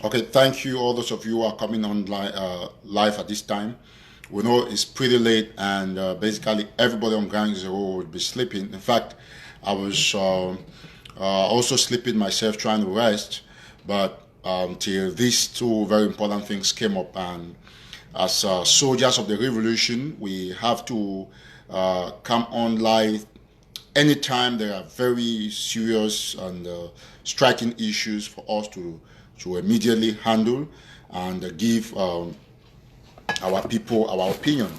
Okay, thank you, all those of you who are coming on live at this time. We know it's pretty late, and basically everybody on Ground Zero will be sleeping. In fact, I was also sleeping myself, trying to rest, but till these two very important things came up, and as soldiers of the revolution, we have to come on live anytime there are very serious and striking issues for us to immediately handle and give our people our opinion.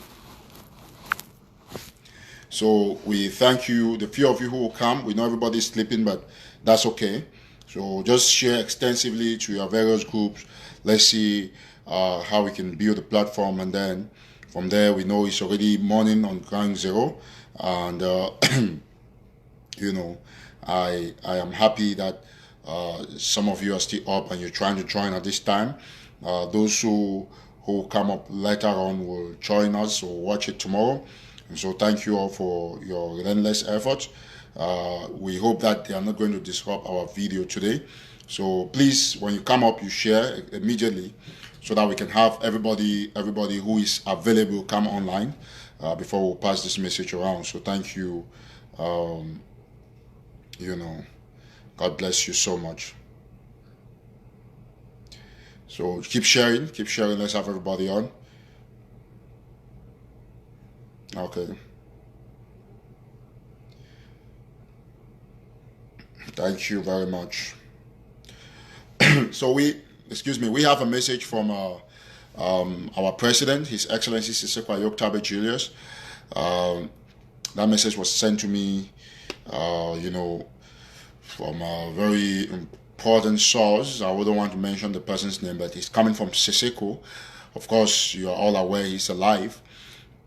So we thank you, the few of you who will come. We know everybody's sleeping, but that's okay. So just share extensively to your various groups. Let's see how we can build a platform, and then from there we know it's already morning on Ground Zero, and you know, I am happy that some of you are still up and you're trying to join at this time. Those who come up later on will join us or watch it tomorrow. And so thank you all for your relentless efforts. We hope that they are not going to disrupt our video today. So please, when you come up, you share immediately so that we can have everybody who is available come online before we pass this message around. So thank you. God bless you so much. So keep sharing. Let's have everybody on. Okay. Thank you very much. So we have a message from our president, His Excellency Sisiku Julius. That message was sent to me, from a very important source. I wouldn't want to mention the person's name, but he's coming from Sisiku. Of course, you are all aware he's alive.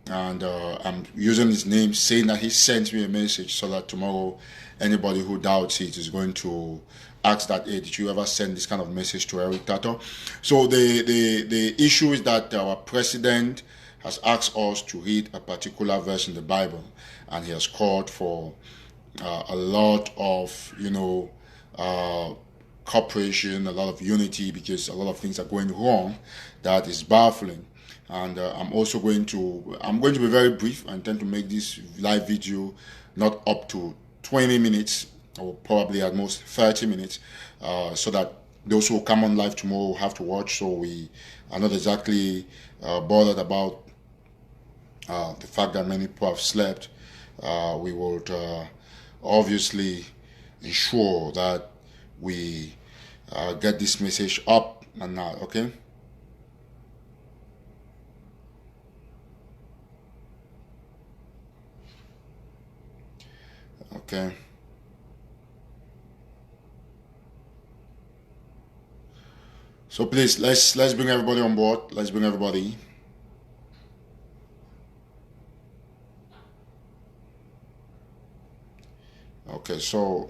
And I'm using his name, saying that he sent me a message so that tomorrow anybody who doubts it is going to ask that, hey, did you ever send this kind of message to a dictator? So the issue is that our president has asked us to read a particular verse in the Bible, and he has called for a lot of, cooperation, a lot of unity, because a lot of things are going wrong. That is baffling. And I'm going to be very brief. I intend to make this live video not up to 20 minutes, or probably at most 30 minutes, so that those who come on live tomorrow will have to watch, so we are not exactly bothered about the fact that many people have slept. We would obviously ensure that we get this message up and now, okay? Okay. So please, let's bring everybody on board. Let's bring everybody. Okay, so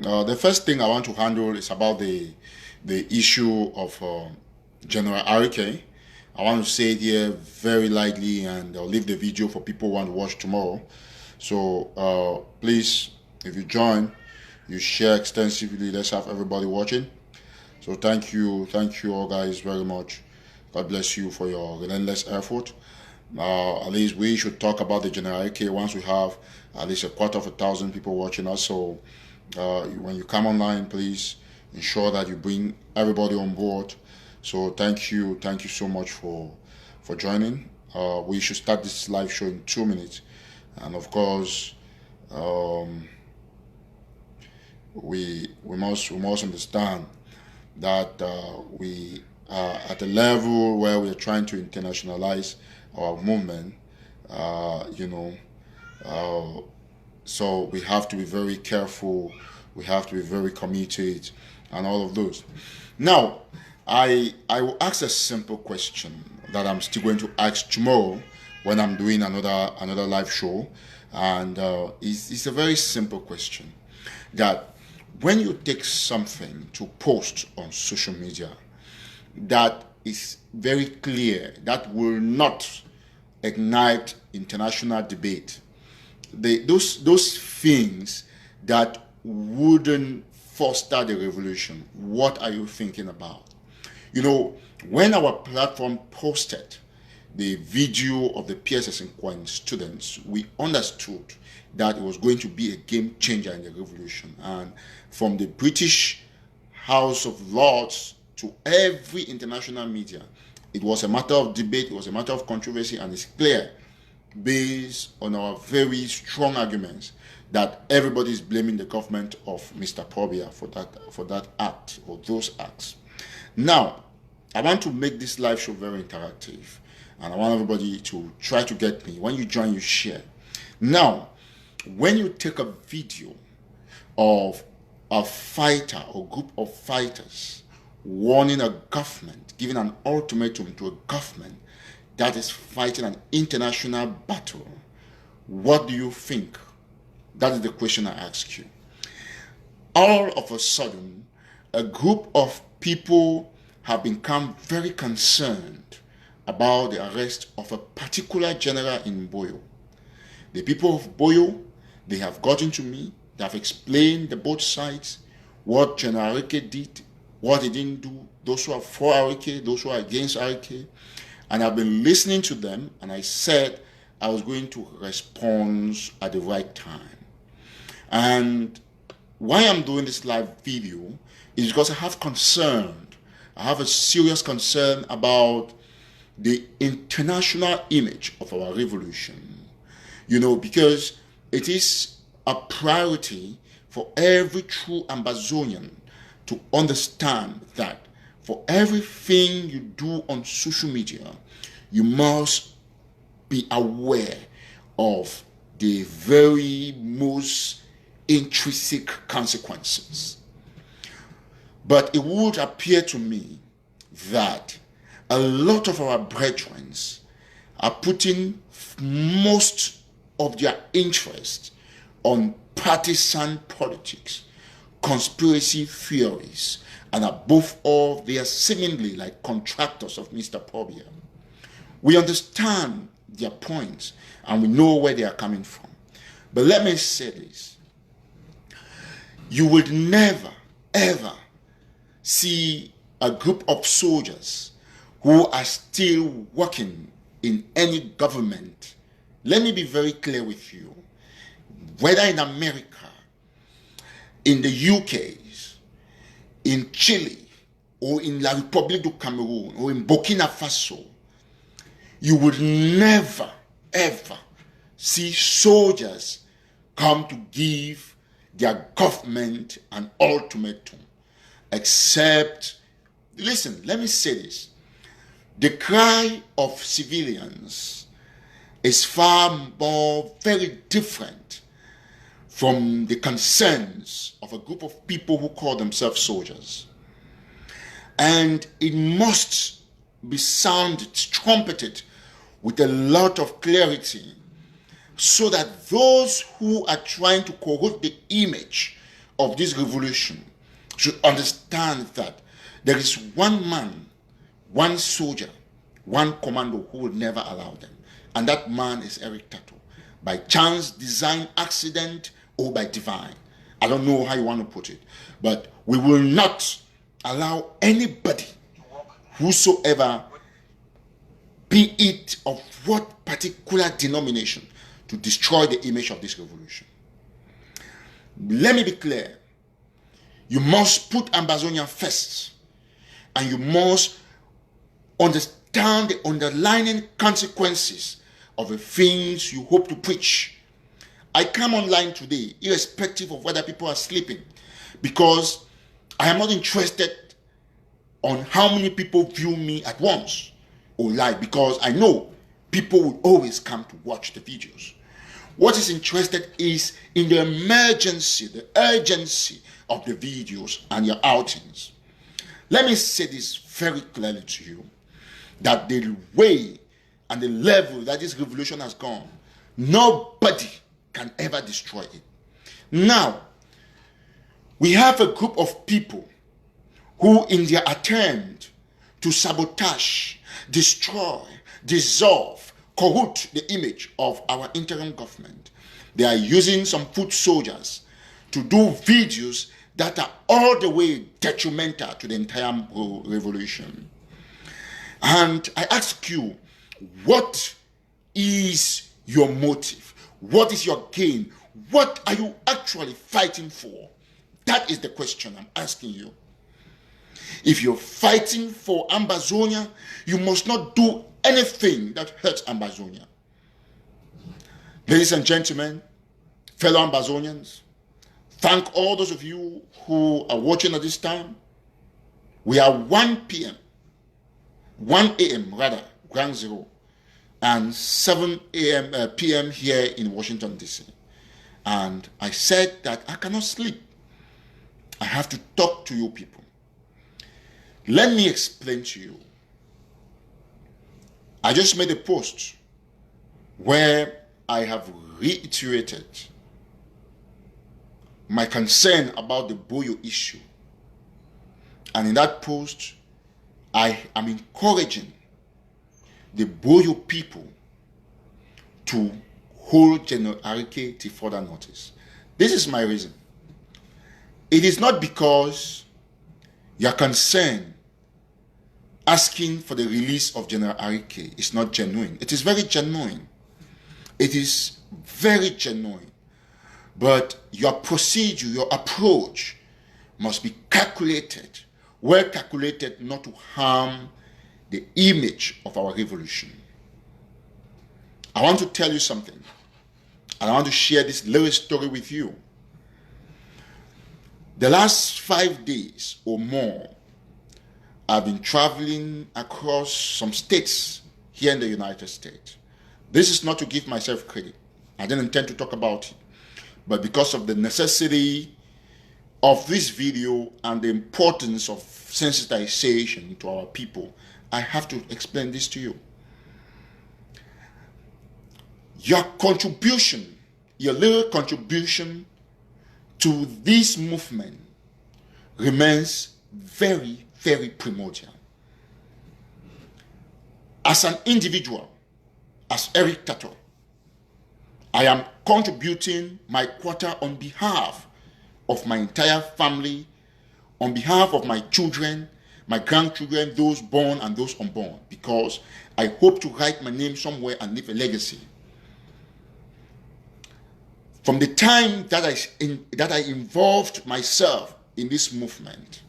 the first thing I want to handle is about the issue of General RK. I want to say it here very lightly, and I'll leave the video for people who want to watch tomorrow. So please, if you join, you share extensively. Let's have everybody watching. So thank you all guys very much. God bless you for your relentless effort. At least we should talk about the General AK once we have at least 250,000 people watching us. So when you come online, please ensure that you bring everybody on board. So thank you so much for joining. We should start this live show in 2 minutes, and of course we must understand that we are at a level where we are trying to internationalize our movement, so we have to be very careful, we have to be very committed, and all of those. Now, I will ask a simple question that I'm still going to ask tomorrow when I'm doing another live show, and it's a very simple question, that when you take something to post on social media that is very clear, that will not ignite international debate, those things that wouldn't foster the revolution, what are you thinking about? You know, when our platform posted the video of the PSS inquiry students, we understood that it was going to be a game changer in the revolution. And from the British House of Lords to every international media, it was a matter of debate, it was a matter of controversy, and it's clear, based on our very strong arguments, that everybody is blaming the government of Mr. Pobia for that act or those acts. Now, I want to make this live show very interactive, and I want everybody to try to get me. When you join, you share. Now, when you take a video of a fighter or group of fighters warning a government, giving an ultimatum to a government that is fighting an international battle, what do you think? That is the question I ask you. All of a sudden, a group of people have become very concerned about the arrest of a particular general in Boyo. The people of Boyo, they have gotten to me, they have explained the both sides, what General Arike did, what he didn't do, those who are for Arike, those who are against Arike, and I've been listening to them, and I said I was going to respond at the right time. And why I'm doing this live video is because I have concern. I have a serious concern about the international image of our revolution. You know, because it is a priority for every true Ambazonian to understand that for everything you do on social media, you must be aware of the very most intrinsic consequences. But it would appear to me that a lot of our brethren are putting most of their interest on partisan politics, conspiracy theories, and above all, they are seemingly like contractors of Mr. Pobia. We understand their points and we know where they are coming from. But let me say this. You would never, ever see a group of soldiers who are still working in any government. Let me be very clear with you. Whether in America, in the UK, in Chile, or in La République du Cameroon, or in Burkina Faso, you would never, ever see soldiers come to give their government an ultimatum, except, listen, let me say this. The cry of civilians is far more very different from the concerns of a group of people who call themselves soldiers. And it must be sounded, trumpeted with a lot of clarity so that those who are trying to corrupt the image of this revolution should understand that there is one man, one soldier, one commando who will never allow them. And that man is Eric Tato. By chance, design, accident, or by divine. I don't know how you want to put it. But we will not allow anybody, whosoever, be it of what particular denomination, to destroy the image of this revolution. Let me be clear. You must put Ambazonia first. And you must understand the underlying consequences of the things you hope to preach. I come online today, irrespective of whether people are sleeping, because I am not interested on how many people view me at once or live, because I know people will always come to watch the videos. What is interested is in the emergency, the urgency of the videos and your outings. Let me say this very clearly to you, that the way and the level that this revolution has gone, nobody can ever destroy it. Now, we have a group of people who, in their attempt to sabotage, destroy, dissolve, corrupt the image of our interim government, they are using some foot soldiers to do videos that are all the way detrimental to the entire revolution. And I ask you, what is your motive? What is your gain? What are you actually fighting for? That is the question I'm asking you. If you're fighting for Ambazonia, you must not do anything that hurts Ambazonia. Ladies and gentlemen, fellow Ambazonians, thank all those of you who are watching at this time. We are 1 a.m. rather, ground zero, and 7 p.m. here in Washington, D.C. And I said that I cannot sleep. I have to talk to you people. Let me explain to you. I just made a post where I have reiterated my concern about the Boyo issue. And in that post, I am encouraging the Boyo people to hold General Arike to further notice. This is my reason. It is not because you are concerned asking for the release of General Arike is not genuine. It is very genuine. It is very genuine. But your procedure, your approach must be calculated, well calculated, not to harm the image of our revolution. I want to tell you something, and I want to share this little story with you. The last 5 days or more, I've been traveling across some states here in the United States. This is not to give myself credit. I didn't intend to talk about it. But because of the necessity of this video and the importance of sensitization to our people, I have to explain this to you. Your contribution, your little contribution to this movement remains very, very primordial. As an individual, as Eric Tato, I am contributing my quota on behalf of my entire family, on behalf of my children, my grandchildren, those born and those unborn, because I hope to write my name somewhere and leave a legacy. From the time that I involved myself in this movement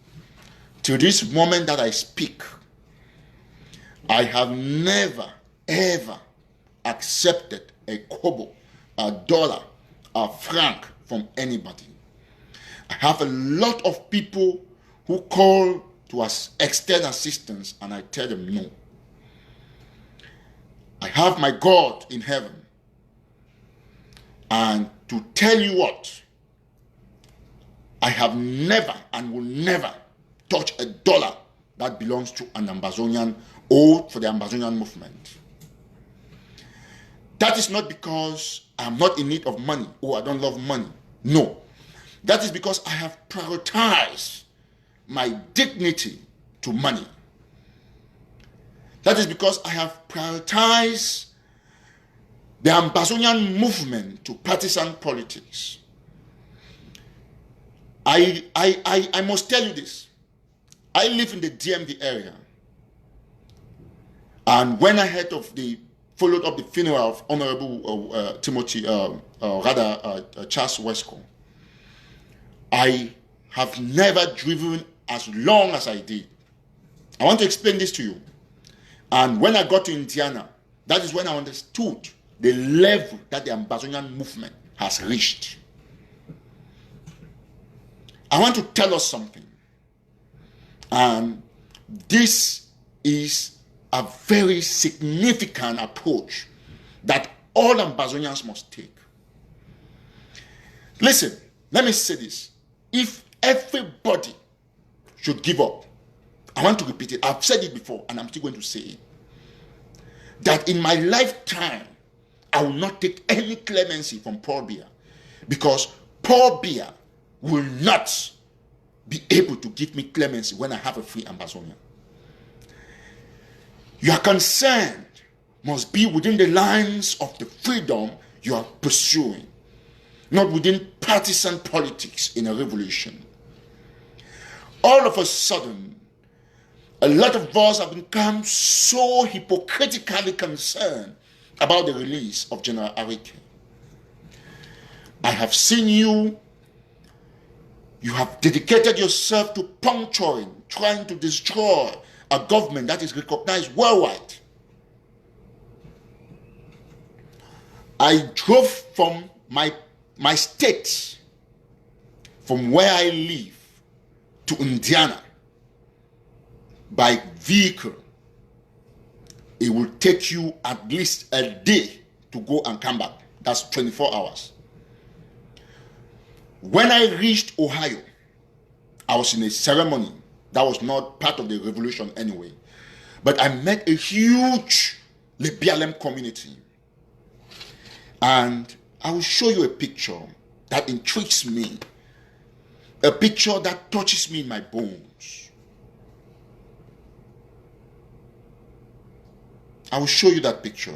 to this moment that I speak, I have never, ever accepted a kobo, a dollar, a franc from anybody. I have a lot of people who call to us extend assistance, and I tell them no. I have my God in heaven. And to tell you what, I have never and will never touch a dollar that belongs to an Ambazonian or for the Ambazonian movement. That is not because I'm not in need of money or I don't love money. No. That is because I have prioritized my dignity to money. That is because I have prioritized the Ambazonian movement to partisan politics. I must tell you this. I live in the DMV area. And when I heard of followed up the funeral of Honorable Timothy, Charles Wesco, I have never driven as long as I did. I want to explain this to you. And when I got to Indiana, that is when I understood the level that the Ambazonian movement has reached. I want to tell us something. And this is a very significant approach that all Ambazonians must take. Listen, let me say this. If everybody should give up, I want to repeat it. I've said it before and I'm still going to say it. That in my lifetime, I will not take any clemency from Paul Biya, because Paul Biya will not be able to give me clemency when I have a free Ambazonia. Your concern must be within the lines of the freedom you are pursuing, not within partisan politics in a revolution. all of a sudden, a lot of us have become so hypocritically concerned about the release of General Arike. I have seen you have dedicated yourself to puncturing, trying to destroy a government that is recognized worldwide. I drove from my state, from where I live, to Indiana by vehicle. It will take you at least a day to go and come back. That's 24 hours. When I reached Ohio, I was in a ceremony that was not part of the revolution anyway. But I met a huge BLM community. And I will show you a picture that intrigues me. A picture that touches me in my bones. I will show you that picture.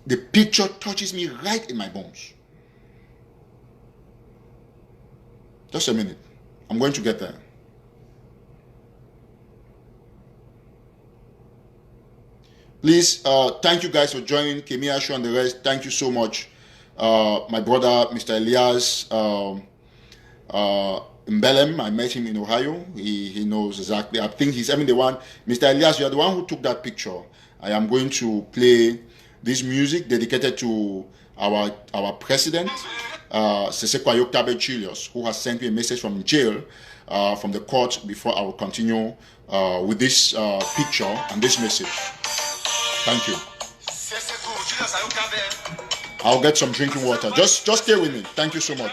The picture touches me right in my bones. Just a minute. I'm going to get there. Please, thank you guys for joining. Kemi Ashu and the rest. Thank you so much. My brother, Mr. Elias Mbelem, I met him in Ohio. He knows exactly. I think he's the one. Mr. Elias, you are the one who took that picture. I am going to play this music dedicated to our president, Sisiku, who has sent me a message from jail, from the court, before I will continue with this picture and this message. Thank you. I'll get some drinking water. Just stay with me. Thank you so much.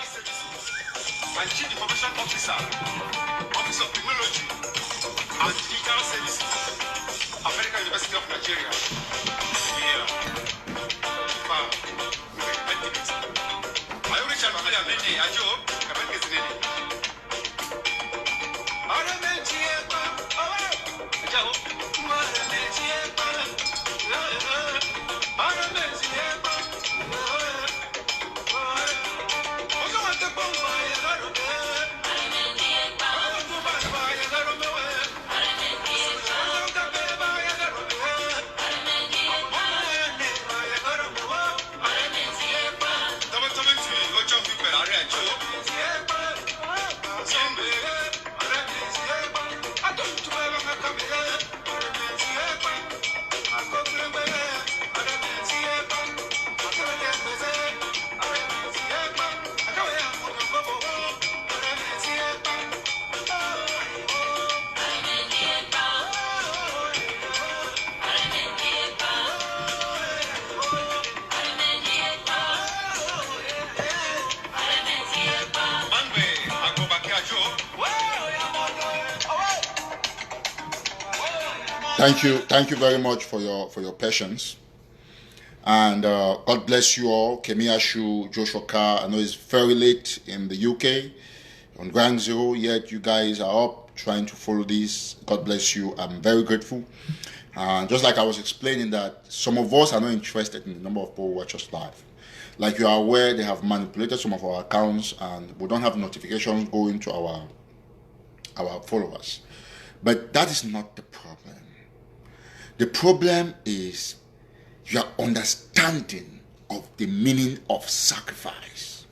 Thank you very much for your patience, and God bless you all. Kemi Ashu, Joshua Carr. I know it's very late in the UK on Ground Zero, yet you guys are up trying to follow this. God bless you. I'm very grateful. Just like I was explaining, that some of us are not interested in the number of people who watch us live. Like you are aware, they have manipulated some of our accounts, and we don't have notifications going to our followers. But that is not the problem. The problem is your understanding of the meaning of sacrifice.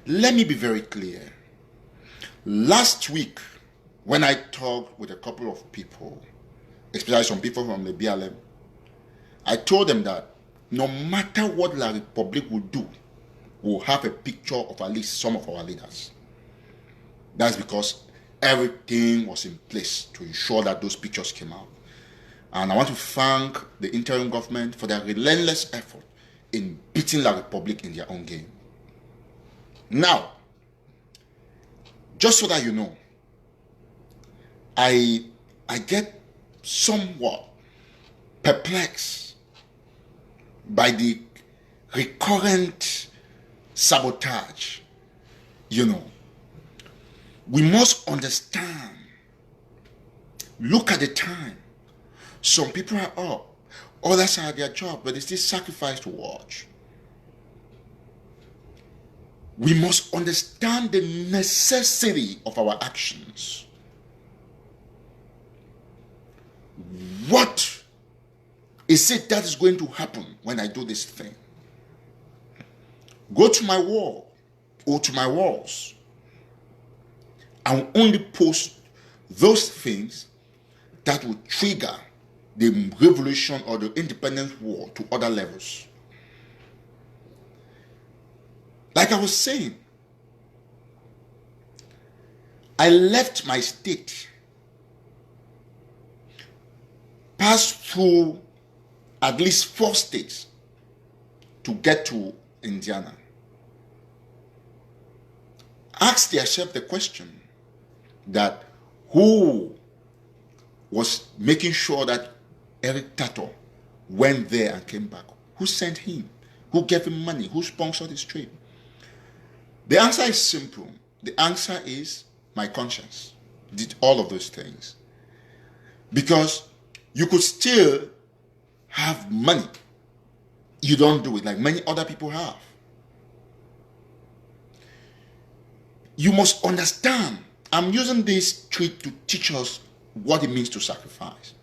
Let me be very clear. Last week, when I talked with a couple of people, especially some people from the BLM, I told them that no matter what La Republic will do, we'll have a picture of at least some of our leaders. That's because everything was in place to ensure that those pictures came out. And I want to thank the interim government for their relentless effort in beating La Republic in their own game. Now, just so that you know, I get somewhat perplexed by the recurrent sabotage. You know, we must understand, look at the time. Some people are up, others are at their job, but they still sacrifice to watch. We must understand the necessity of our actions. What is it that is going to happen when I do this thing? Go to my wall or to my walls. I will only post those things that will trigger the revolution or the independence war to other levels. Like I was saying, I left my state, passed through at least 4 states to get to Indiana. Ask yourself the question that who was making sure that Eric Tato went there and came back? Who sent him? Who gave him money? Who sponsored his trip? The answer is simple. The answer is my conscience did all of those things. Because you could still have money. You don't do it like many other people have. You must understand. I'm using this treat to teach us what it means to sacrifice.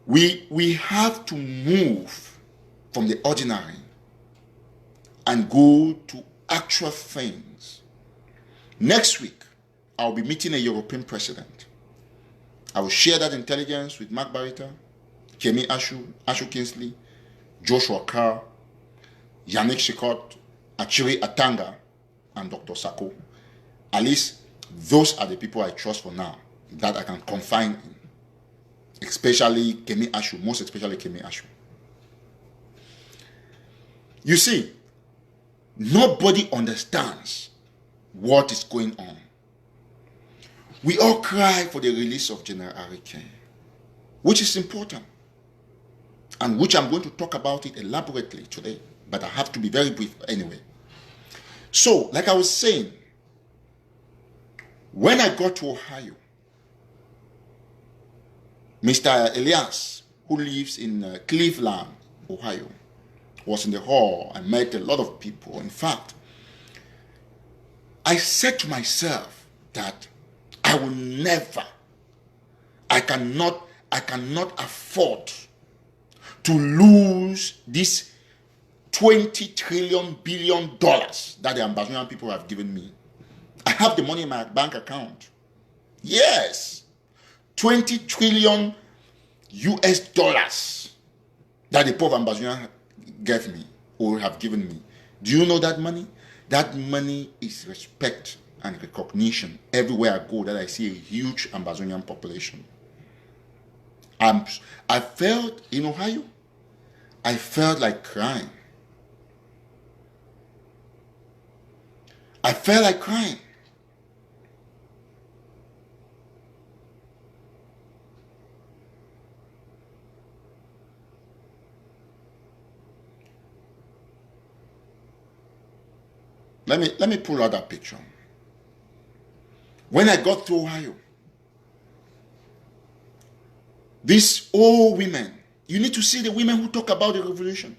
We have to move from the ordinary and go to actual things. Next week, I'll be meeting a European president. I will share that intelligence with Mark Barita, Kemi Ashu Kingsley, Joshua Carr, Yannick Shikot, Achiri Atanga, and Dr. Sako. At least those are the people I trust for now that I can confine in. Especially Kemi Ashu, most especially Kemi Ashu. You see, nobody understands what is going on. We all cry for the release of General Arike, which is important, and which I'm going to talk about it elaborately today, but I have to be very brief anyway. So, like I was saying, when I got to Ohio, Mr. Elias, who lives in Cleveland, Ohio, was in the hall. I met a lot of people. In fact, I said to myself that I will never, I cannot afford to lose this $20 trillion billion that the Ambazonian people have given me. I have the money in my bank account. Yes. 20 trillion US dollars that the poor Ambazonian gave me or have given me. Do you know that money? That money is respect and recognition. Everywhere I go that I see a huge Ambazonian population. I felt in Ohio, I felt like crying. I felt like crying. Let me pull out that picture. When I got to Ohio, these old women, you need to see the women who talk about the revolution.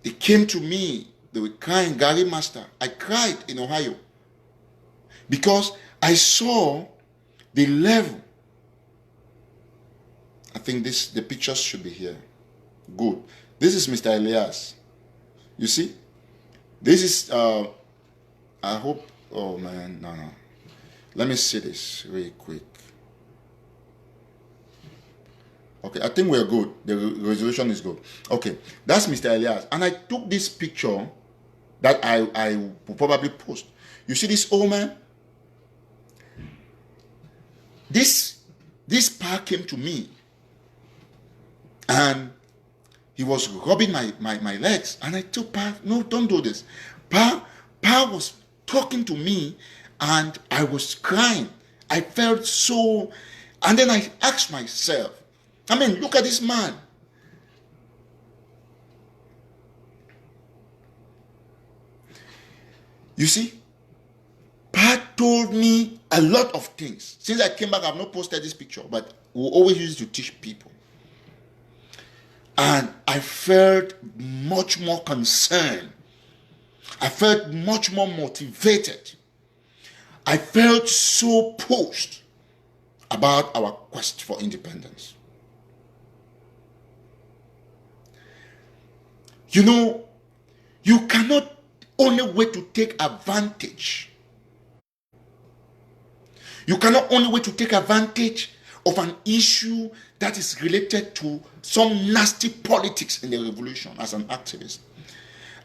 They came to me, they were crying, Gary Master. I cried in Ohio because I saw the level. I think the pictures should be here. Good. This is Mr. Elias. You see? This is, I hope, oh man, no. Let me see this really quick. Okay, I think we're good. The resolution is good. Okay, that's Mr. Elias. And I took this picture that I will probably post. You see this old man? This Pa came to me and he was rubbing my legs, and I told Pa, no, don't do this. Pa was talking to me, and I was crying. I felt so, and then I asked myself, I mean, look at this man. You see, Pa told me a lot of things. Since I came back, I've not posted this picture, but we always use it to teach people. And I felt much more concerned. I felt much more motivated. I felt so pushed about our quest for independence. You know, you cannot only wait to take advantage. You cannot only wait to take advantage of an issue that is related to some nasty politics in the revolution as an activist.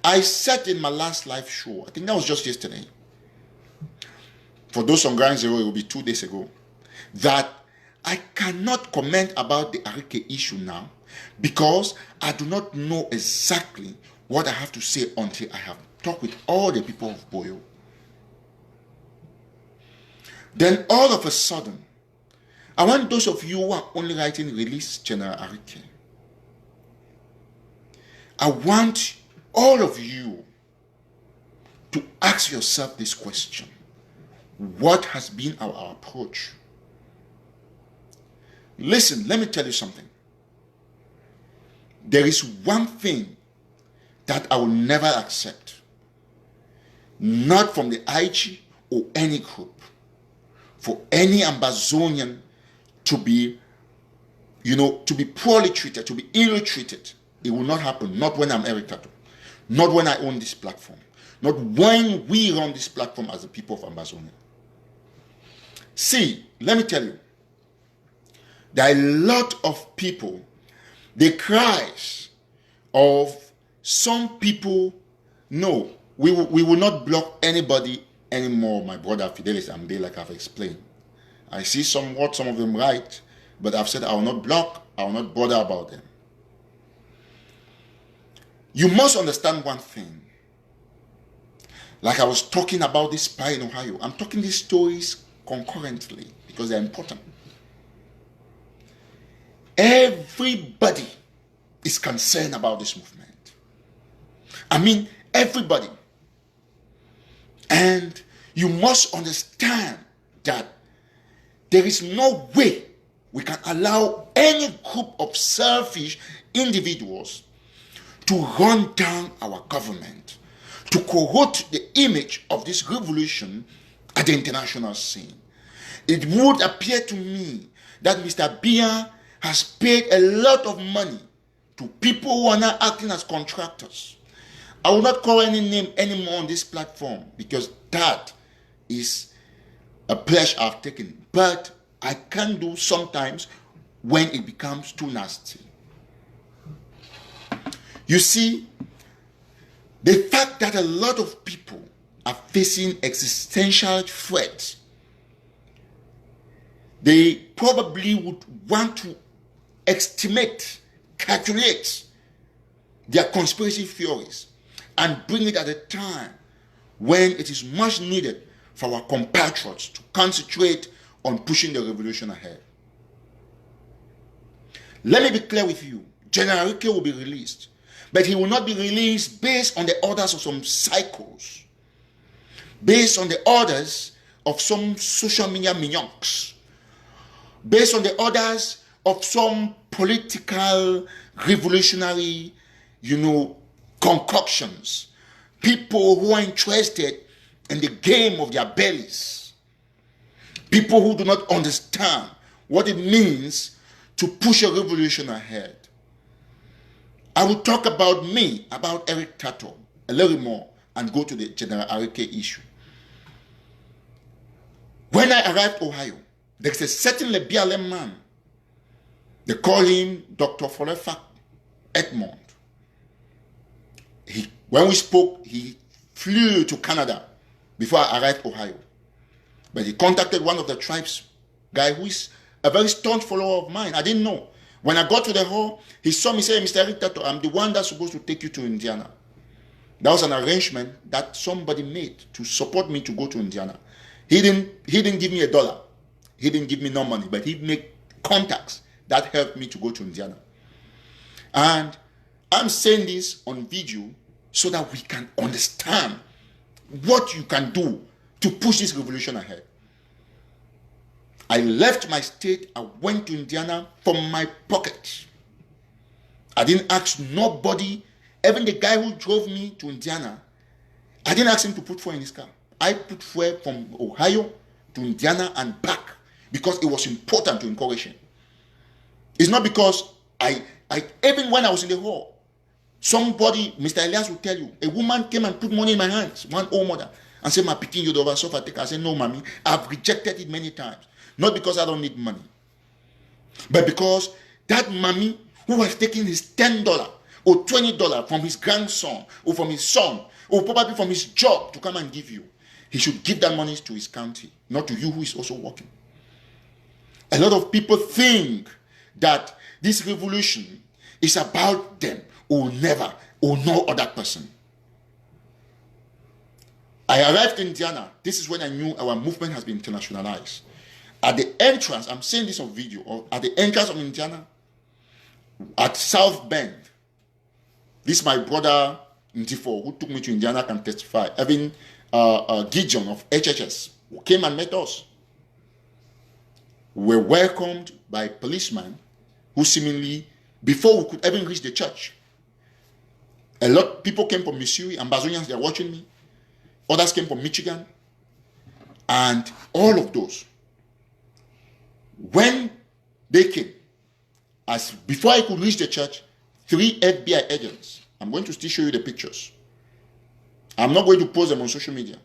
I said in my last live show, I think that was just yesterday, for those on Ground Zero, it will be 2 days ago, that I cannot comment about the Arike issue now because I do not know exactly what I have to say until I have talked with all the people of Boyo. Then all of a sudden, I want those of you who are only writing release General Arike. I want all of you to ask yourself this question. What has been our approach? Listen, let me tell you something. There is one thing that I will never accept. Not from the IG or any group. For any Ambazonian to be, to be poorly treated, to be ill-treated. It will not happen. Not when I'm Eric Tato. Not when I own this platform. Not when we run this platform as the people of Ambazonia. See, let me tell you. There are a lot of people, the cries of some people, no, we will not block anybody anymore, my brother Fidelis Ambe, like I've explained. I see some of them write, but I've said I will not block, I will not bother about them. You must understand one thing. Like I was talking about this spy in Ohio, I'm talking these stories concurrently because they're important. Everybody is concerned about this movement. I mean, everybody. And you must understand that there is no way we can allow any group of selfish individuals to run down our government, to corrupt the image of this revolution at the international scene. It would appear to me that Mr. Biya has paid a lot of money to people who are now acting as contractors. I will not call any name anymore on this platform because that is a pledge I've taken. But I can do sometimes when it becomes too nasty. You see, the fact that a lot of people are facing existential threats, they probably would want to estimate, calculate their conspiracy theories and bring it at a time when it is much needed for our compatriots to concentrate on pushing the revolution ahead. Let me be clear with you. General Arike will be released, but he will not be released based on the orders of some psychos, based on the orders of some social media mignons, based on the orders of some political revolutionary, concoctions, people who are interested in the game of their bellies, people who do not understand what it means to push a revolution ahead. I will talk about me, about Eric Tato, a little more, and go to the General Arike issue. When I arrived in Ohio, there's a certain Lebiale man. They call him Dr. Folefak Edmond. When we spoke, he flew to Canada before I arrived in Ohio. But he contacted one of the tribes guy who is a very staunch follower of mine. I didn't know. When I got to the hall, he saw me say, Mr. Eric Tato, I'm the one that's supposed to take you to Indiana. That was an arrangement that somebody made to support me to go to Indiana. He didn't give me $1. He didn't give me no money, but he made contacts that helped me to go to Indiana. And I'm saying this on video so that we can understand what you can do to push this revolution ahead. I left my state. I went to Indiana from my pocket. I didn't ask nobody, even the guy who drove me to Indiana. I didn't ask him to put fuel in his car. I put fuel from Ohio to Indiana and back because it was important to encourage him. It's not because even when I was in the hall, somebody, Mr. Elias will tell you, a woman came and put money in my hands, one old mother, and said, "My picking you over sofa take." I said, "No, mommy, I've rejected it many times. Not because I don't need money, but because that mommy who was taking his $10 or $20 from his grandson or from his son or probably from his job to come and give you, he should give that money to his county, not to you who is also working." A lot of people think that this revolution is about them or never or no other person. I arrived in Indiana. This is when I knew our movement has been internationalized. At the entrance, I'm saying this on video, or at the entrance of Indiana, at South Bend, this is my brother Ndifo, who took me to Indiana, can testify. Even Gideon of HHS, who came and met us. We were welcomed by policemen who seemingly, before we could even reach the church, a lot of people came from Missouri, Ambazonians, they're watching me. Others came from Michigan. And all of those, when they came, as before I could reach the church, 3 FBI agents, I'm going to still show you the pictures. I'm not going to post them on social media.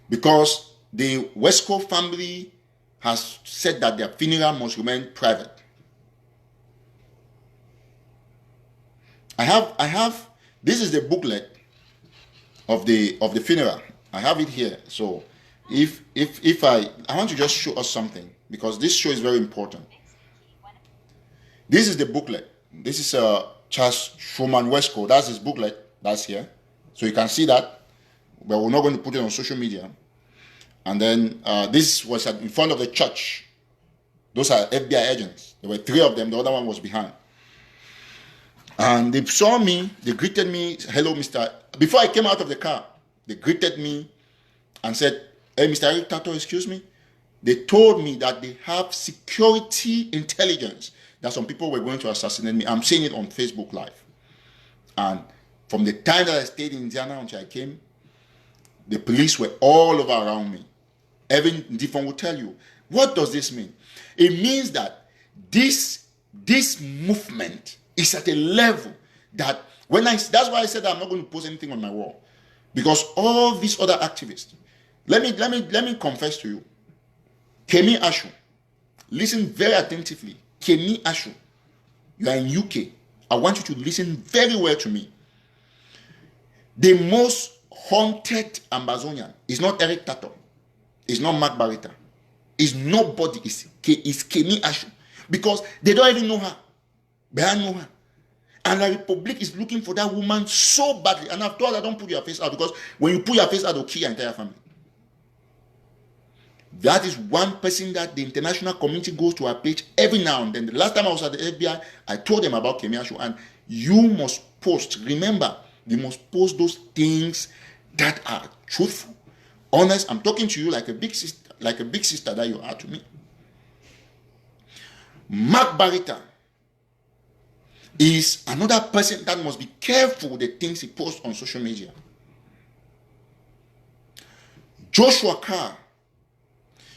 Because the Wesco family has said that their funeral must remain private. I have, this is the booklet of the funeral. I have it here. So if I want to just show us something, because this show is very important. This is the booklet. This is Charles Schumann Wesco. That's his booklet. That's here. So you can see that, but we're not going to put it on social media. And then this was in front of the church. Those are FBI agents. There were 3 of them. The other one was behind. And they saw me. They greeted me. "Hello, Mr." Before I came out of the car, they greeted me and said, "Hey, Mr. Eric Tato, excuse me." They told me that they have security intelligence that some people were going to assassinate me. I'm saying it on Facebook Live. And from the time that I stayed in Indiana until I came, the police were all over around me. Even Ndifon will tell you. What does this mean? It means that this movement is at a level that that's why I said that I'm not going to post anything on my wall. Because all these other activists, let me confess to you. Kemi Ashu, listen very attentively. Kemi Ashu, you are in UK. I want you to listen very well to me. The most haunted Ambazonian is not Eric Tato. It's not Mark Barita. It's nobody. It's Kemi Ashu. Because they don't even know her. They don't know her. And the Republic is looking for that woman so badly. And I've told her, don't put your face out, because when you put your face out, they'll kill your entire family. That is one person that the international community goes to her page every now and then. The last time I was at the FBI, I told them about Kemi Ashu, and you must post. Remember, you must post those things that are truthful, honest. I'm talking to you like a big sister that you are to me. Mark Barita is another person that must be careful with the things he posts on social media. Joshua Carr,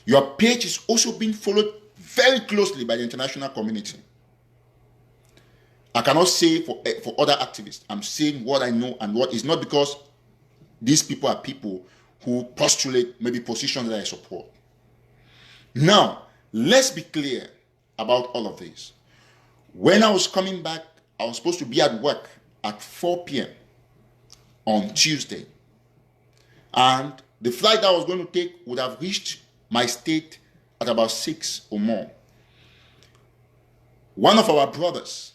your page is also being followed very closely by the international community. I cannot say for other activists. I'm saying what I know and what is not, because these people are people who postulate maybe positions that I support. Now, let's be clear about all of this. When I was coming back, I was supposed to be at work at 4 p.m. on Tuesday. And the flight that I was going to take would have reached my state at about 6 or more. One of our brothers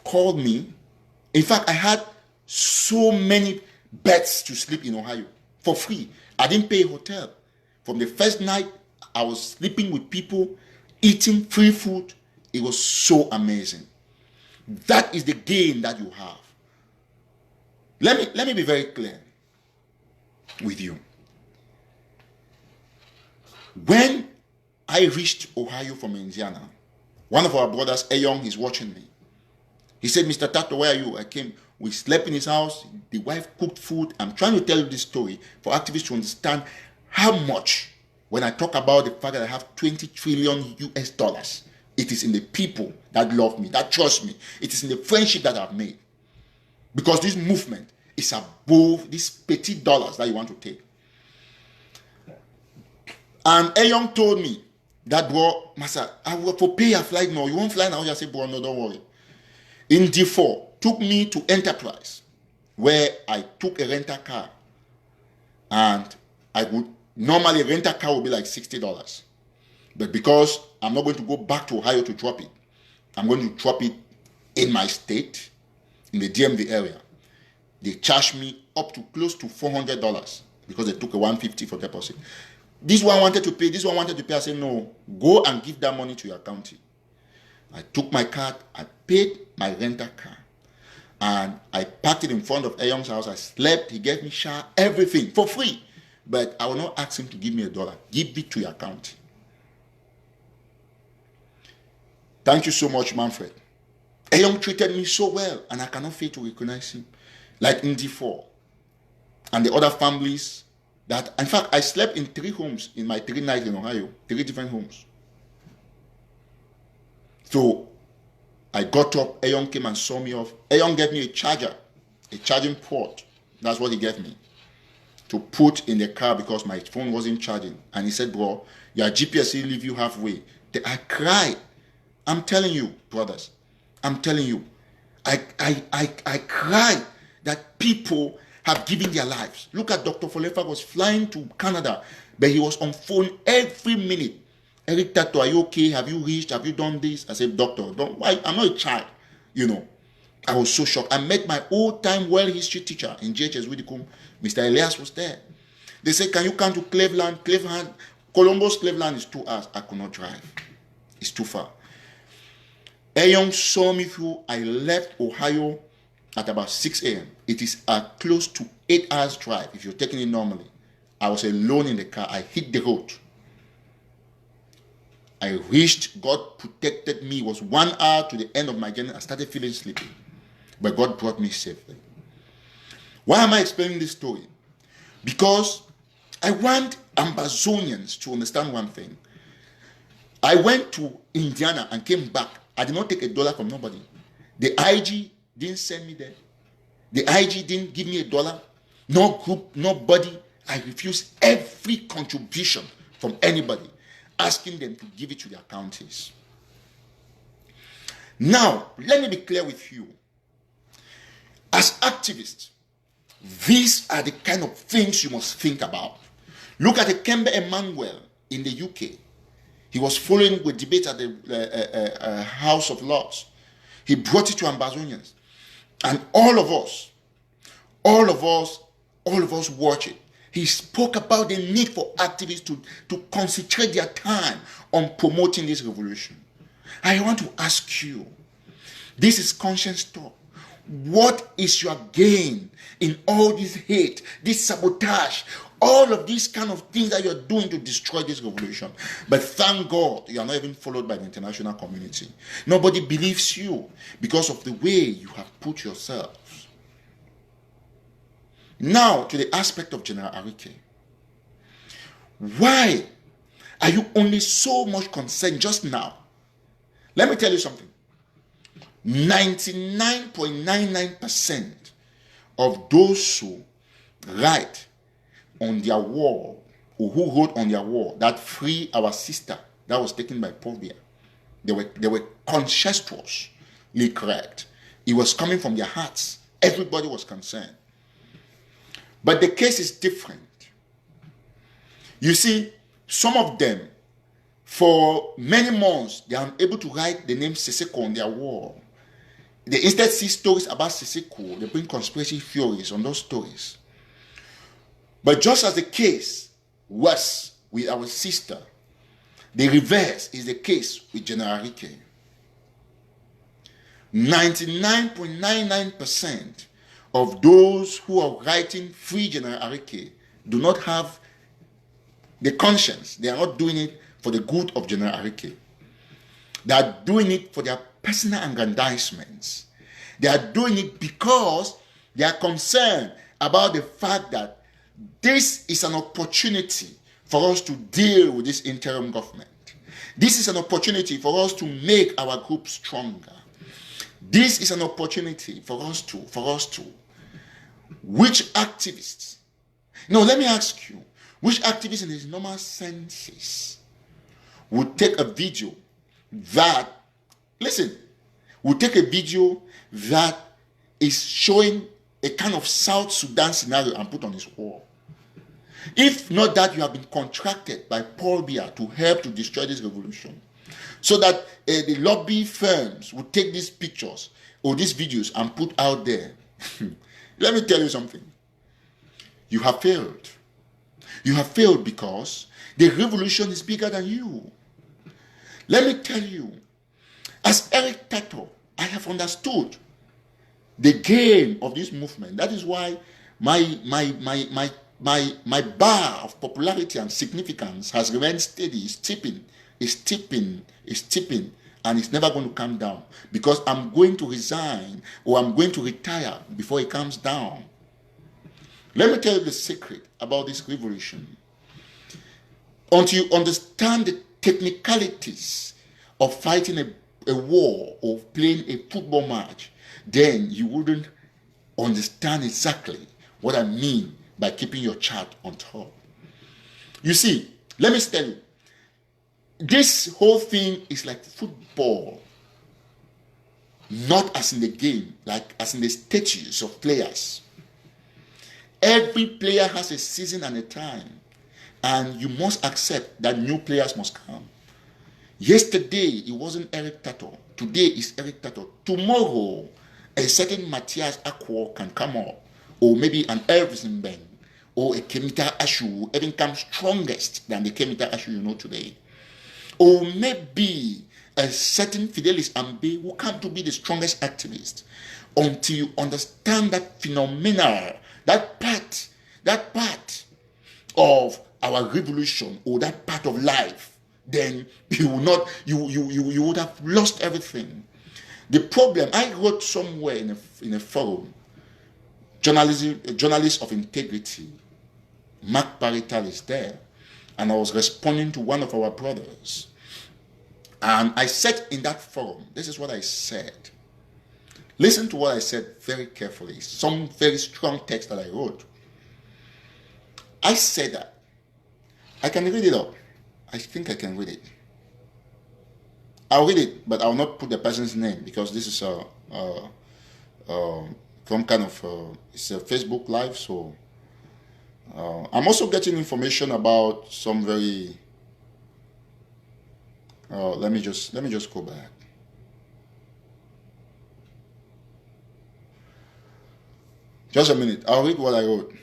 called me. In fact, I had so many beds to sleep in Ohio for free. I didn't pay a hotel. From the first night, I was sleeping with people, eating free food. It was so amazing. That is the gain that you have. Let me be very clear with you. When I reached Ohio from Indiana, one of our brothers, Ayong, is watching me. He said, Mr. Tato, where are you? I came. We slept in his house. The wife cooked food. I'm trying to tell you this story for activists to understand how much, when I talk about the fact that I have 20 trillion US dollars, it is in the people that love me, that trust me. It is in the friendship that I've made. Because this movement is above these petty dollars that you want to take. And Ayong told me that, bro, Master, I will for pay a flight now. You won't fly now? I said, bro, no, don't worry. In D4, took me to Enterprise, where I took a rental car. And I would, normally a rental car would be like $60. But because I'm not going to go back to Ohio to drop it, I'm going to drop it in my state, in the DMV area. They charged me up to close to $400 because they took a $150 for deposit. This one wanted to pay, this one wanted to pay. I said, no, go and give that money to your county. I took my card, I paid my rental car, and I parked it in front of Ayong's house. I slept, he gave me shower, everything for free. But I will not ask him to give me $1. Give it to your county. Thank you so much, Manfred. Ayong treated me so well, and I cannot fail to recognize him. Like in D4 and the other families that, in fact, I slept in 3 homes in my 3 nights in Ohio, 3 different homes. So I got up, Ayong came and saw me off. Ayong gave me a charger, a charging port. That's what he gave me to put in the car because my phone wasn't charging. And he said, bro, your GPS will leave you halfway. I cried. I'm telling you, brothers, I'm telling you, I cried that people have given their lives. Look at Dr. Folefa was flying to Canada, but he was on phone every minute. Eric Tato, are you okay? Have you reached? Have you done this? I said, doctor, I'm not a child. You know, I was so shocked. I met my old-time world history teacher in JHS Widikum. Mr. Elias was there. They said, can you come to Cleveland? Columbus, Cleveland is 2 hours. I could not drive. It's too far. Ayong saw me through. I left Ohio at about 6 a.m. It is a close to 8 hours drive if you're taking it normally. I was alone in the car. I hit the road. I reached, God protected me. It was 1 hour to the end of my journey. I started feeling sleepy. But God brought me safely. Why am I explaining this story? Because I want Ambazonians to understand one thing. I went to Indiana and came back. I did not take $1 from nobody. The IG didn't send me there. The IG didn't give me $1. No group, nobody. I refused every contribution from anybody, asking them to give it to their counties. Now, let me be clear with you. As activists, these are the kind of things you must think about. Look at the Kembe Emmanuel in the UK. He was following with debate at the House of Lords. He brought it to Ambazonians. And all of us watch it. He spoke about the need for activists to concentrate their time on promoting this revolution. I want to ask you, this is conscience talk. What is your gain in all this hate, this sabotage, all of these kind of things that you're doing to destroy this revolution? But thank God you are not even followed by the international community. Nobody believes you because of the way you have put yourselves. Now to the aspect of General Arike. Why are you only so much concerned just now? Let me tell you something. 99.99% of those who write on their wall, or who wrote on their wall that free our sister that was taken by Povia, they were conscientiously correct. It was coming from their hearts. Everybody was concerned. But the case is different. You see, some of them, for many months, they are unable to write the name Sisiku on their wall. They instead see stories about Sisiku. They bring conspiracy theories on those stories. But just as the case was with our sister, the reverse is the case with General Arike. 99.99% of those who are writing free General Arike do not have the conscience. They are not doing it for the good of General Arike. They are doing it for their personal aggrandizements. They are doing it because they are concerned about the fact that this is an opportunity for us to deal with this interim government. This is an opportunity for us to make our group stronger. This is an opportunity for us to, which activists, no, let me ask you, which activists in his normal senses would take a video that, listen, would take a video that is showing a kind of South Sudan scenario and put on his wall? If not that you have been contracted by Paul Biya to help to destroy this revolution, so that the lobby firms would take these pictures or these videos and put out there. Let me tell you something. You have failed. You have failed because the revolution is bigger than you. Let me tell you, as Eric Tato, I have understood the game of this movement. That is why my bar of popularity and significance has remained steady. It's tipping, and it's never going to come down, because I'm going to resign or I'm going to retire before it comes down. Let me tell you the secret about this revolution. Until you understand the technicalities of fighting a war or playing a football match, then you wouldn't understand exactly what I mean by keeping your chart on top. You see, let me tell you, this whole thing is like football, not as in the game, like as in the status of players. Every player has a season and a time, and you must accept that new players must come. Yesterday, it wasn't Eric Tato. Today is Eric Tato. Tomorrow, a certain Matthias Akwo can come up, or maybe an Elvis Beng, or a Kemita Ashu, even come strongest than the Kemita Ashu you know today. Or maybe a certain Fidelis Ambe who come to be the strongest activist. Until you understand that phenomena, that part of our revolution, or that part of life, then you would have lost everything. The problem, I wrote somewhere in a forum, journalists of integrity, Mark Parital is there, and I was responding to one of our brothers. And I said in that forum, this is what I said. Listen to what I said very carefully. Some very strong text that I wrote. I said that. I can read it up. I think I can read it. I'll read it, but I'll not put the person's name, because this is some kind of it's a Facebook live. So I'm also getting information about some very. Let me just go back. Just a minute. I'll read what I wrote.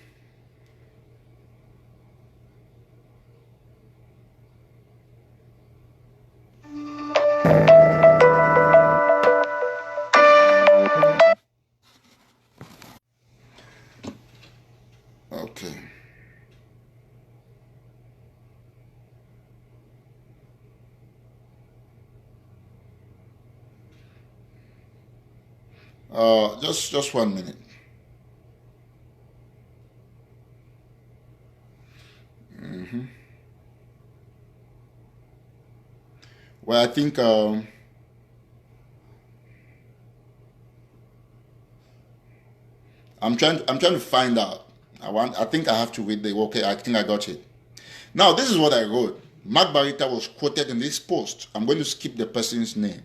Okay. Just 1 minute. Well, I think I'm trying to find out. I think I have to read the. Okay, I think I got it. Now, this is what I wrote. Mark Barita was quoted in this post. I'm going to skip the person's name,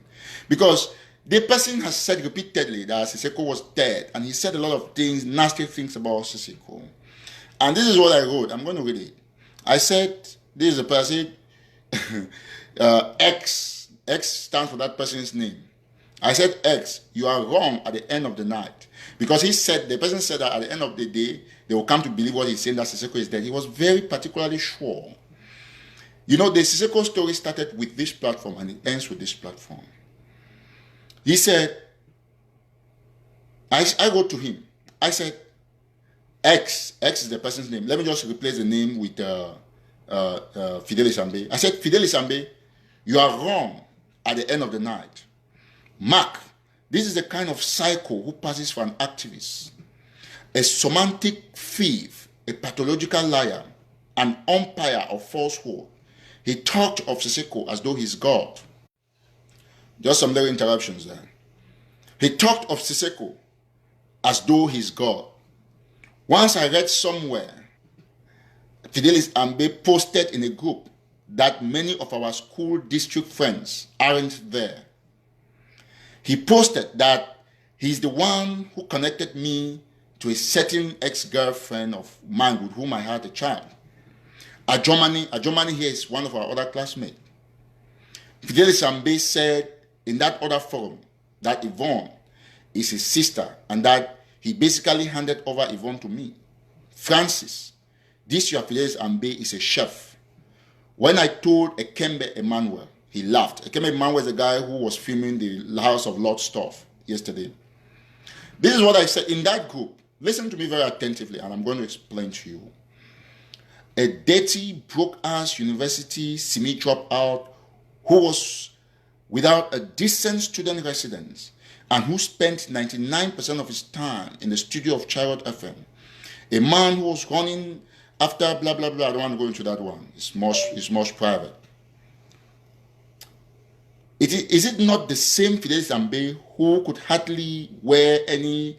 because the person has said repeatedly that Sisiku was dead, and he said a lot of things, nasty things about Sisiku. And this is what I wrote. I'm going to read it. I said, this is a person, X stands for that person's name. I said, X, you are wrong at the end of the night. Because the person said that at the end of the day, they will come to believe what he's saying, that Sisiku is dead. He was very particularly sure. You know, the Sisiku story started with this platform, and it ends with this platform. He said, I wrote to him. I said, X is the person's name. Let me just replace the name with Fidelis Ambe. I said, Fidelis Ambe, you are wrong at the end of the night. Mark, this is the kind of psycho who passes for an activist, a semantic thief, a pathological liar, an umpire of falsehood. He talked of Sisiku as though he's God. Just some little interruptions there. He talked of Sisiku as though he's God. Once I read somewhere, Fidelis Ambe posted in a group that many of our school district friends aren't there. He posted that he's the one who connected me to a certain ex-girlfriend of mine with whom I had a child. Ajomani here is one of our other classmates. Fidelis Ambe said in that other forum that Yvonne is his sister and that he basically handed over Yvonne to me. Francis, this your Fidelis Ambe is a chef. When I told Ekembe Emmanuel, he laughed. Ekembe Emmanuel is the guy who was filming the House of Lord stuff yesterday. This is what I said in that group. Listen to me very attentively and I'm going to explain to you. A dirty, broke-ass university semi-dropout who was without a decent student residence and who spent 99% of his time in the studio of Chariot FM. A man who was running after blah, blah, blah. I don't want to go into that one. It's much private. Is it not the same Fidelis Ambe who could hardly wear any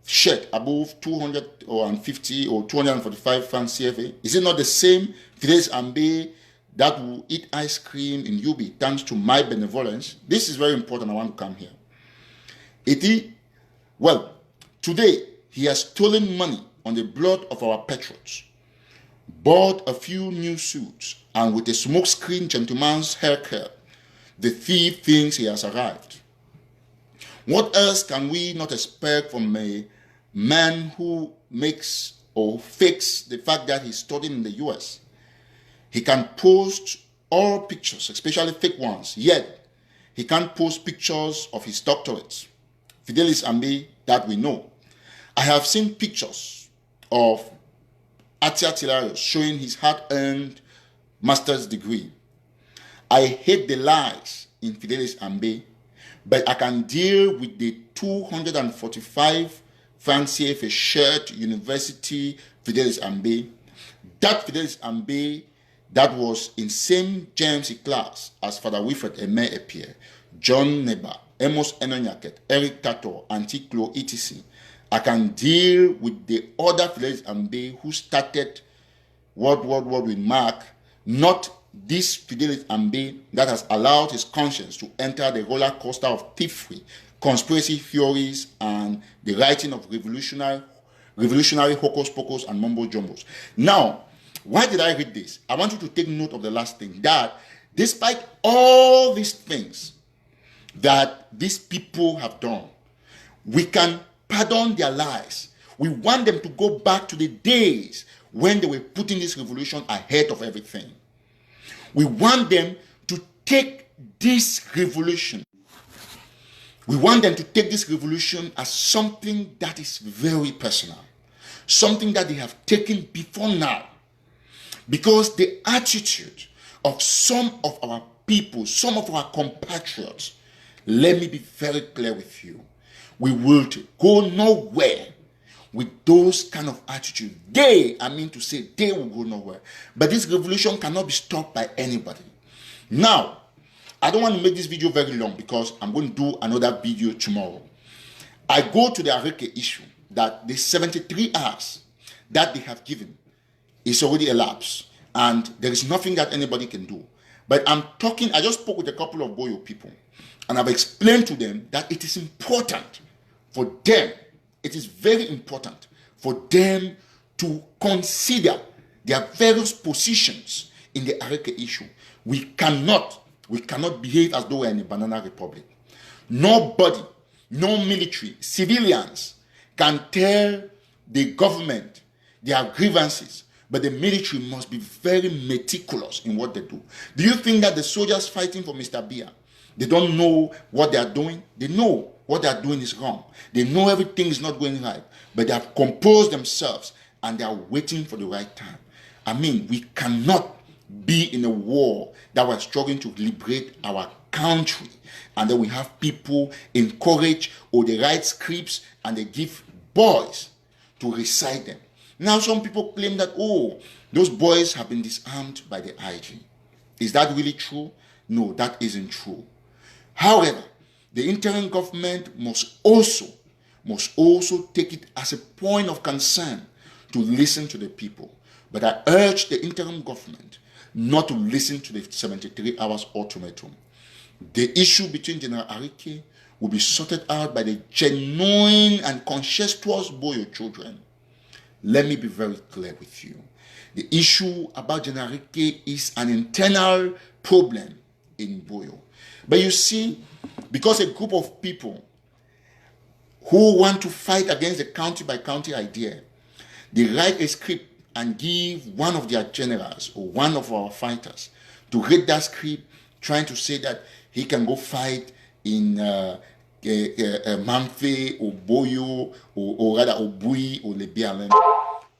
shirt above 250 or 245 francs CFA? Is it not the same Fidelis Ambe that will eat ice cream in UB thanks to my benevolence? This is very important. I want to come here. Well, today he has stolen money on the blood of our patriots, bought a few new suits, and with a smokescreen gentleman's haircut, the thief thinks he has arrived. What else can we not expect from a man who makes or fakes the fact that he's studying in the US? He can post all pictures, especially fake ones, yet he can't post pictures of his doctorates. Fidelis Ambe, that we know. I have seen pictures of Atia Tilarios showing his hard-earned master's degree. I hate the lies in Fidelis Ambe, but I can deal with the 245 francs CFA shirt university Fidelis Ambe. That Fidelis Ambe that was in same James class as Father Wilfred Eme Epie, John Neba, Amos Enonyaket, Eric Tato, Antiklo, etc. I can deal with the other Fidelis Ambe who started World with Mark, not this Fidelis Ambe that has allowed his conscience to enter the roller coaster of thievery, conspiracy theories, and the writing of revolutionary hocus pocus and mumbo jumbos. Now, why did I read this? I want you to take note of the last thing, that despite all these things that these people have done, we can pardon their lies. We want them to go back to the days when they were putting this revolution ahead of everything. We want them to take this revolution. We want them to take this revolution as something that is very personal, something that they have taken before now. Because the attitude of some of our people, some of our compatriots, let me be very clear with you, we will go nowhere with those kind of attitude. They will go nowhere. But this revolution cannot be stopped by anybody. Now, I don't want to make this video very long because I'm going to do another video tomorrow. I go to the Areke issue that the 73 hours that they have given is already elapsed and there is nothing that anybody can do. But I just spoke with a couple of Boyo people and I've explained to them that it is important for them, it is very important for them to consider their various positions in the Areke issue. We cannot behave as though we're in a banana republic. Nobody, no military, civilians can tell the government their grievances, but the military must be very meticulous in what they do. Do you think that the soldiers fighting for Mr. Bia, they don't know what they are doing? They know what they are doing is wrong. They know everything is not going right, but they have composed themselves and they are waiting for the right time. I mean, we cannot be in a war that we're struggling to liberate our country, and then we have people encourage or they write scripts and they give boys to recite them. Now some people claim that, oh, those boys have been disarmed by the IG. Is that really true? No, that isn't true. However, the interim government must also take it as a point of concern to listen to the people. But I urge the interim government not to listen to the 73 hours ultimatum. The issue between General Arike will be sorted out by the genuine and conscientious Boyo children. Let me be very clear with you. The issue about General Arike is an internal problem in Boyo. But you see, because a group of people who want to fight against the county by county idea, they write a script and give one of their generals or one of our fighters to read that script, trying to say that he can go fight in Manfe or Boyo or rather Obui or Lebialen.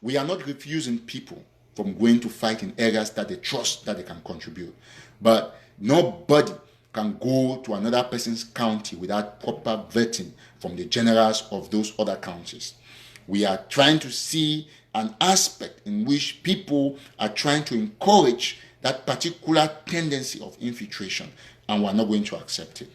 We are not refusing people from going to fight in areas that they trust that they can contribute. But nobody can go to another person's county without proper vetting from the generals of those other counties. We are trying to see an aspect in which people are trying to encourage that particular tendency of infiltration, and we're not going to accept it.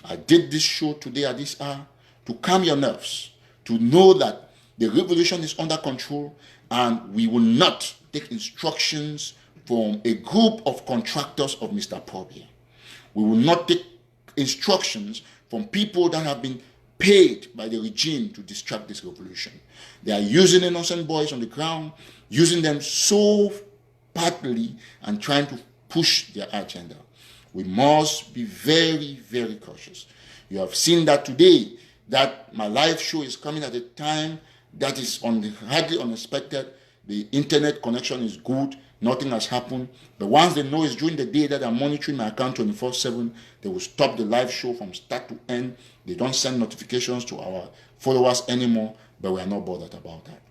I did this show today at this hour to calm your nerves, to know that the revolution is under control and we will not take instructions from a group of contractors of Mr. Probia. We will not take instructions from people that have been paid by the regime to distract this revolution. They are using innocent boys on the ground, using them so partly and trying to push their agenda. We must be very, very cautious. You have seen that today, that my live show is coming at a time that is hardly unexpected. The internet connection is good. Nothing has happened. But once they know it's during the day that I'm monitoring my account 24/7, they will stop the live show from start to end. They don't send notifications to our followers anymore, but we are not bothered about that.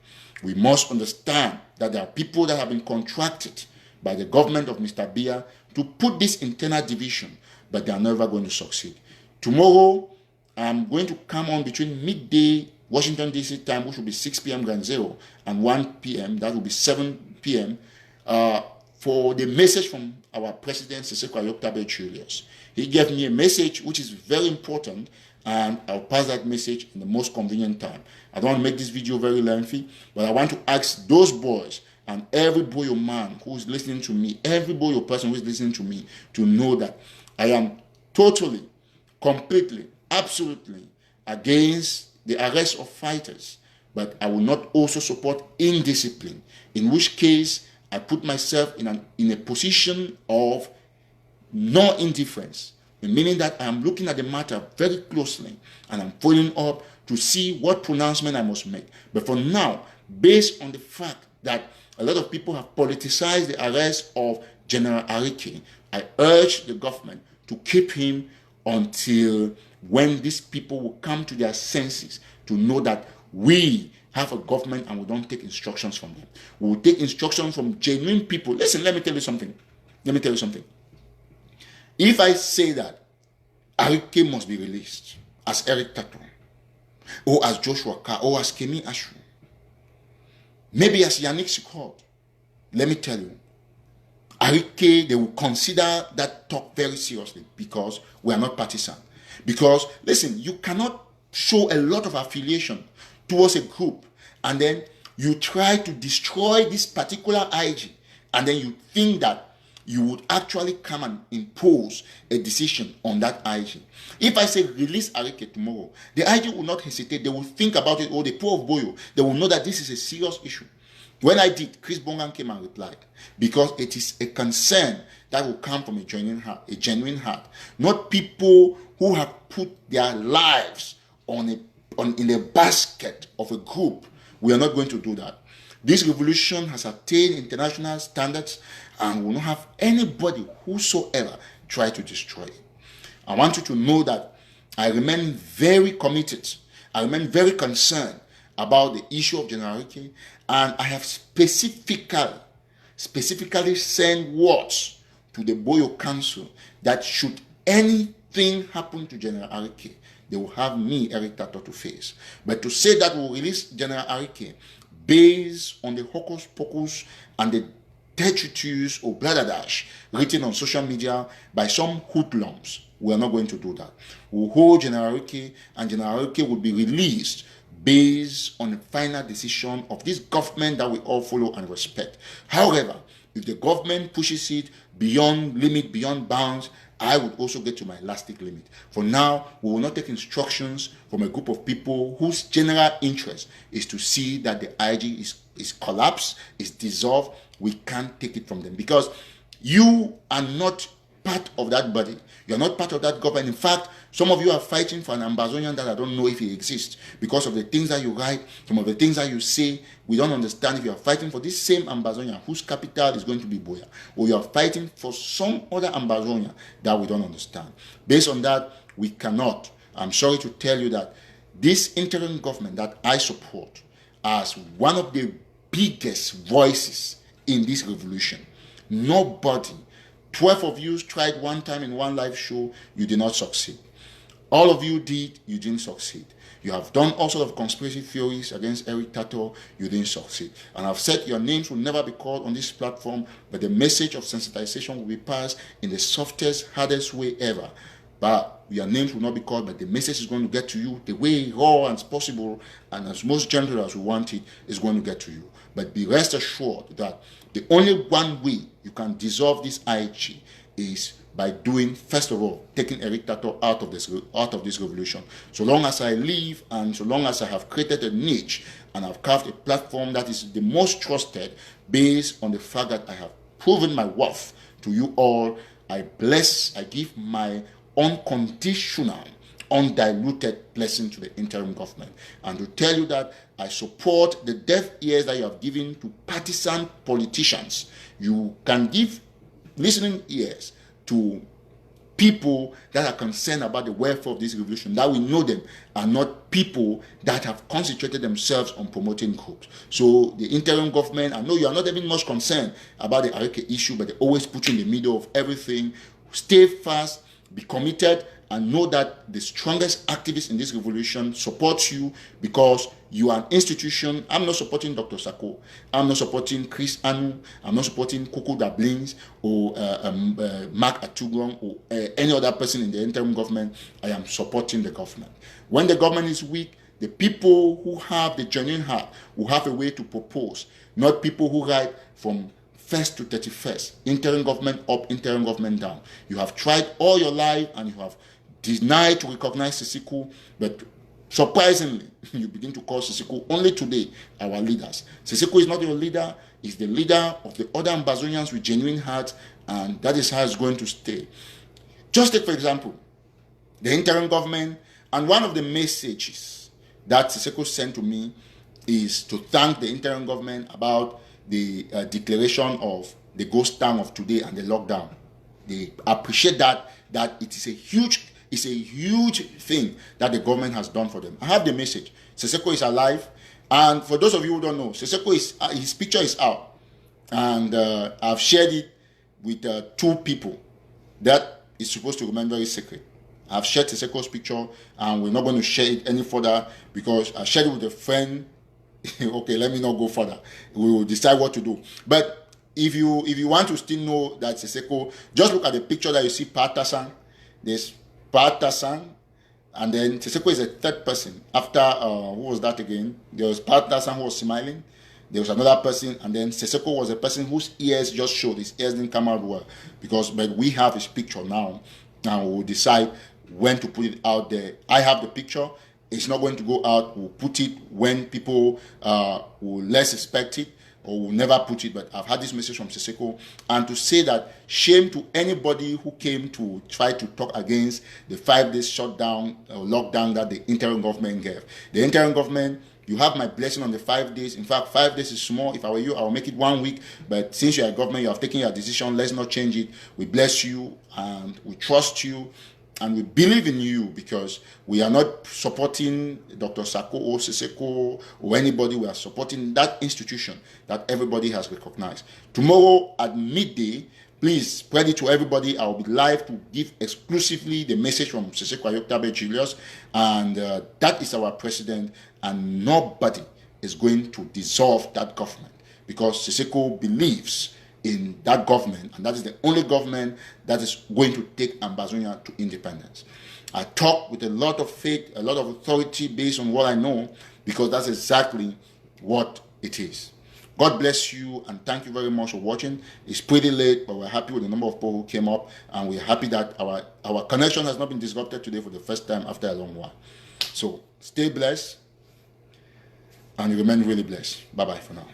We must understand that there are people that have been contracted by the government of Mr. Biya to put this internal division, but they are never going to succeed. Tomorrow, I'm going to come on between midday Washington, D.C. time, which will be 6 p.m. Grand Zero, and 1 p.m., that will be 7 p.m., for the message from our president, Sisiku Julius. He gave me a message which is very important, and I'll pass that message in the most convenient time. I don't want to make this video very lengthy, but I want to ask those boys and every Boyo man who is listening to me, every Boyo person who is listening to me, to know that I am totally, completely, absolutely against the arrest of fighters, but I will not also support indiscipline, in which case I put myself in a position of no indifference, meaning that I am looking at the matter very closely and I'm following up to see what pronouncement I must make. But for now, based on the fact that a lot of people have politicized the arrest of General Arike, I urge the government to keep him until when these people will come to their senses to know that we have a government and we don't take instructions from them. We will take instructions from genuine people. Listen, let me tell you something. If I say that Arike must be released as Eric Tato, or as Joshua Carr, or as Kemi Ashu, maybe as Yannick Sikor, let me tell you, Arike, they will consider that talk very seriously because we are not partisan. Because, listen, you cannot show a lot of affiliation towards a group and then you try to destroy this particular IG and then you think that you would actually come and impose a decision on that IG. If I say release Arike tomorrow, the IG will not hesitate. They will think about it, or the poor of Boyo, they will know that this is a serious issue. When I did, Chris Bongan came and replied, because it is a concern that will come from a genuine heart, not people who have put their lives in a basket of a group. We are not going to do that. This revolution has attained international standards and will not have anybody whosoever try to destroy it. I want you to know that I remain very committed. I remain very concerned about the issue of General Arike, and I have specifically sent words to the Boyo Council that should anything happen to General Arike, they will have me, Eric Tato, to face. But to say that we'll release General Arike based on the hocus pocus and the detritus or bladderdash written on social media by some hoodlums, we are not going to do that. We'll hold General Arike, and General Arike will be released based on the final decision of this government that we all follow and respect. However, if the government pushes it beyond limit, beyond bounds, I would also get to my elastic limit. For now, we will not take instructions from a group of people whose general interest is to see that the IG is collapsed, is dissolved. We can't take it from them because you are not part of that body. You are not part of that government. In fact, some of you are fighting for an Ambazonian that I don't know if he exists because of the things that you write, some of the things that you say. We don't understand if you are fighting for this same Ambazonian whose capital is going to be Boya, or you are fighting for some other Ambazonian that we don't understand. Based on that, we cannot. I'm sorry to tell you that this interim government that I support as one of the biggest voices in this revolution, nobody, 12 of you tried one time in one live show, you did not succeed. All of you did, you didn't succeed. You have done all sorts of conspiracy theories against Eric Tato, you didn't succeed. And I've said your names will never be called on this platform, but the message of sensitization will be passed in the softest, hardest way ever. But your names will not be called, but the message is going to get to you the way raw as possible and as most gentle as we want it is going to get to you. But be rest assured that the only one way you can dissolve this IG is by doing, first of all, taking Eric Tato out of this revolution. So long as I live and so long as I have created a niche and I've carved a platform that is the most trusted based on the fact that I have proven my worth to you all, I give my unconditional, undiluted blessing to the interim government. And to tell you that I support the deaf ears that you have given to partisan politicians. You can give listening ears to people that are concerned about the welfare of this revolution, that we know them are not people that have concentrated themselves on promoting groups. So the interim government, I know you are not even much concerned about the Arike issue, but they always put you in the middle of everything. Stay fast, be committed, and know that the strongest activist in this revolution supports you because you are an institution. I'm not supporting Dr. Sako. I'm not supporting Chris Anu. I'm not supporting Kuku Dablings or Mark Atuglong or any other person in the interim government. I am supporting the government. When the government is weak, the people who have the genuine heart will have a way to propose, not people who write from 1st to 31st, interim government up, interim government down. You have tried all your life and you have denied to recognize Sisiku, but surprisingly, you begin to call Sisiku only today our leaders. Sisiku is not your leader, he's the leader of the other Ambazonians with genuine hearts, and that is how it's going to stay. Just take, for example, the interim government, and one of the messages that Sisiku sent to me is to thank the interim government about the declaration of the ghost town of today and the lockdown. They appreciate that it is a huge thing that the government has done for them. I have the message. Siseko is alive, and for those of you who don't know, Siseko is his picture is out, and I've shared it with 2 people. That is supposed to remain very secret. I've shared Siseko's picture, and we're not going to share it any further because I shared it with a friend. Okay, let me not go further. We will decide what to do. But if you want to still know that Siseko, just look at the picture that you see. Patasan, there's Patasan, and then Siseko is a third person. After who was that again? There was Patasan who was smiling. There was another person, and then Siseko was a person whose ears just showed. His ears didn't come out well but we have his picture now, and we'll decide when to put it out there. I have the picture. It's not going to go out. We'll put it when people will less expect it, or will never put it. But I've had this message from Siseko, and to say that shame to anybody who came to try to talk against the 5 days shutdown or lockdown that the interim government gave. The interim government, you have my blessing on the 5 days. In fact, 5 days is small. If I were you, I will make it 1 week. But since you are a government, you have taken your decision. Let's not change it. We bless you and we trust you. And we believe in you, because we are not supporting Dr. Sako or Sisiku or anybody. We are supporting that institution that everybody has recognized. Tomorrow at midday, please spread it to everybody. I will be live to give exclusively the message from Sisiku Ayoktabe Julius. And that is our president, and nobody is going to dissolve that government, because Sisiku believes in that government, and that is the only government that is going to take Ambazonia to independence. I talk with a lot of faith, a lot of authority based on what I know, because that's exactly what it is. God bless you, and thank you very much for watching. It's pretty late, but we're happy with the number of people who came up, and we're happy that our connection has not been disrupted today for the first time after a long while. So stay blessed, and remain really blessed. Bye-bye for now.